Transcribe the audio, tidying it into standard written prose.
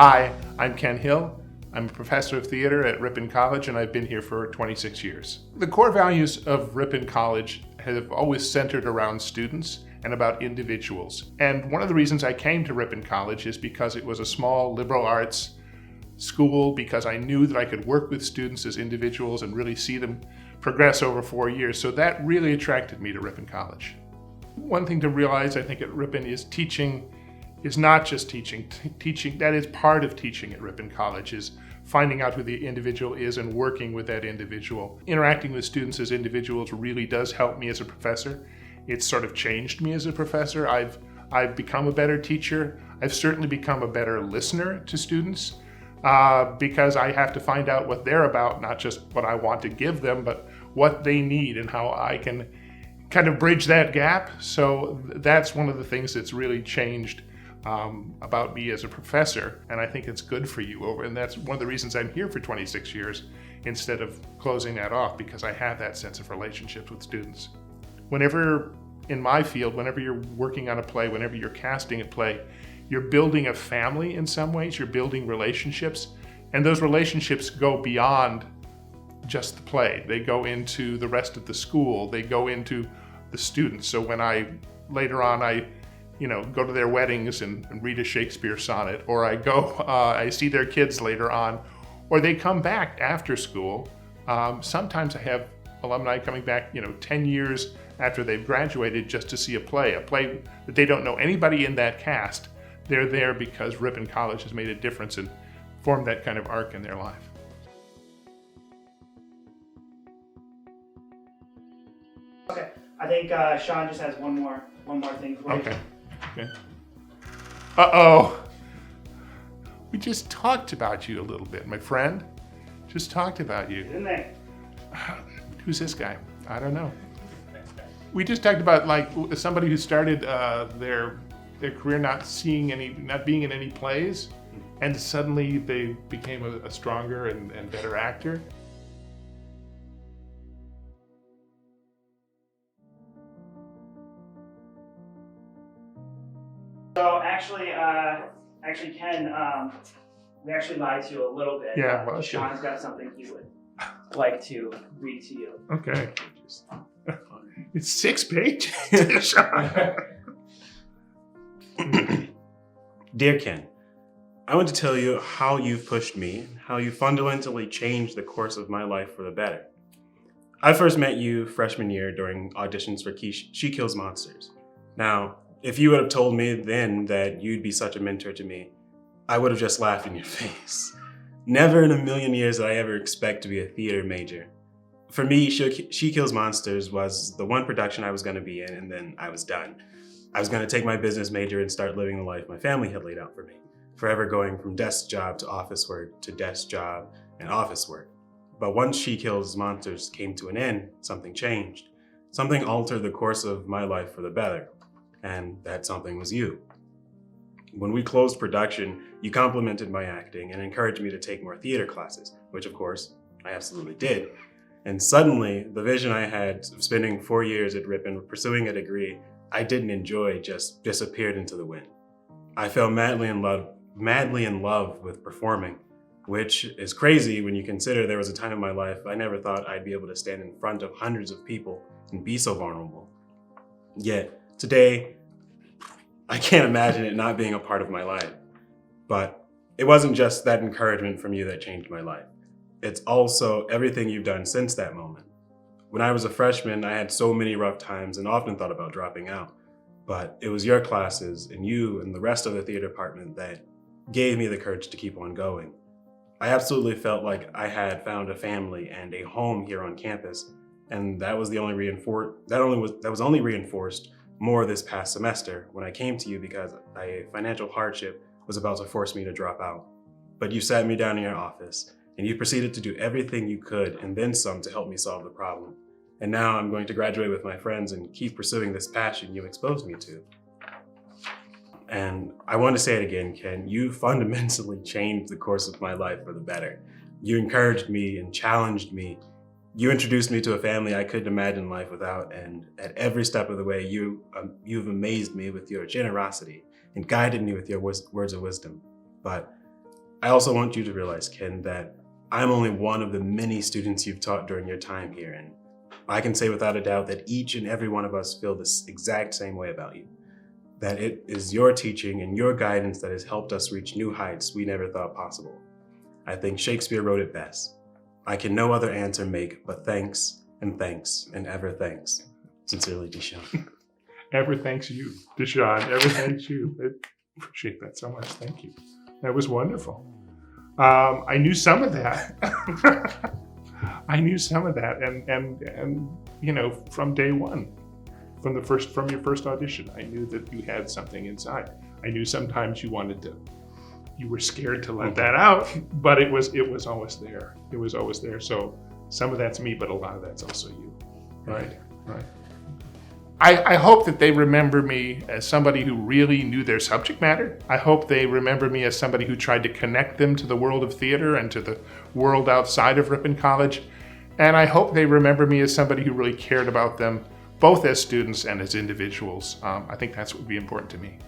Hi, I'm Ken Hill. I'm a professor of theater at Ripon College, and I've been here for 26 years. The core values of Ripon College have always centered around students and about individuals. And one of the reasons I came to Ripon College is because it was a small liberal arts school, because I knew that I could work with students as individuals and really see them progress over 4 years. So that really attracted me to Ripon College. One thing to realize, I think, at Ripon is teaching is not just teaching. Teaching, that is part of teaching at Ripon College, is finding out who the individual is and working with that individual. Interacting with students as individuals really does help me as a professor. It's sort of changed me as a professor. I've become a better teacher. I've certainly become a better listener to students because I have to find out what they're about, not just what I want to give them, but what they need and how I can kind of bridge that gap. So that's one of the things that's really changed about me as a professor, and I think it's good for you and that's one of the reasons I'm here for 26 years instead of closing that off, because I have that sense of relationships with students. Whenever in my field, whenever you're working on a play, whenever you're casting a play, you're building a family in some ways, you're building relationships, and those relationships go beyond just the play. They go into the rest of the school, they go into the students. So when later on I go to their weddings and read a Shakespeare sonnet, or I see their kids later on, or they come back after school. Sometimes I have alumni coming back, 10 years after they've graduated just to see a play that they don't know anybody in that cast. They're there because Ripon College has made a difference and formed that kind of arc in their life. Okay, I think Sean just has one more thing for you. Okay. Uh-oh. We just talked about you a little bit, my friend. Just talked about you. Didn't they? Who's this guy? I don't know. We just talked about like somebody who started their career not being in any plays, and suddenly they became a stronger and better actor. So actually, Ken, we actually lied to you a little bit. Yeah, well, Sean's got something he would like to read to you. Okay. It's 6 pages. Dear Ken, I want to tell you how you've pushed me, how you fundamentally changed the course of my life for the better. I first met you freshman year during auditions for She Kills Monsters. Now, if you would have told me then that you'd be such a mentor to me, I would have just laughed in your face. Never in a million years did I ever expect to be a theater major. For me, She Kills Monsters was the one production I was going to be in, and then I was done. I was going to take my business major and start living the life my family had laid out for me, forever going from desk job to office work to desk job and office work. But once She Kills Monsters came to an end, something changed. Something altered the course of my life for the better. And that something was you. When we closed production, you complimented my acting and encouraged me to take more theater classes, which of course, I absolutely did. And suddenly, the vision I had of spending 4 years at Ripon pursuing a degree I didn't enjoy just disappeared into the wind. I fell madly in love with performing, which is crazy when you consider there was a time in my life I never thought I'd be able to stand in front of hundreds of people and be so vulnerable. Yet, today, I can't imagine it not being a part of my life. But it wasn't just that encouragement from you that changed my life. It's also everything you've done since that moment. When I was a freshman, I had so many rough times and often thought about dropping out. But it was your classes and you and the rest of the theater department that gave me the courage to keep on going. I absolutely felt like I had found a family and a home here on campus, and that was only reinforced more this past semester when I came to you because a financial hardship was about to force me to drop out. But you sat me down in your office and you proceeded to do everything you could and then some to help me solve the problem. And now I'm going to graduate with my friends and keep pursuing this passion you exposed me to. And I want to say it again, Ken, you fundamentally changed the course of my life for the better. You encouraged me and challenged me. You introduced me to a family I couldn't imagine life without, and at every step of the way, you've amazed me with your generosity and guided me with your words of wisdom. But I also want you to realize, Ken, that I'm only one of the many students you've taught during your time here, and I can say without a doubt that each and every one of us feel this exact same way about you. That it is your teaching and your guidance that has helped us reach new heights we never thought possible. I think Shakespeare wrote it best. I can no other answer make but thanks and thanks and ever thanks. Sincerely, DeShawn. Ever thanks you, DeShawn. Ever thanks you. I appreciate that so much. Thank you. That was wonderful. I knew some of that. I knew some of that, and you know, from day one, from your first audition, I knew that you had something inside. I knew sometimes you were scared to let that out, but it was always there. It was always there. So some of that's me, but a lot of that's also you. Right. I hope that they remember me as somebody who really knew their subject matter. I hope they remember me as somebody who tried to connect them to the world of theater and to the world outside of Ripon College. And I hope they remember me as somebody who really cared about them, both as students and as individuals. I think that's what would be important to me.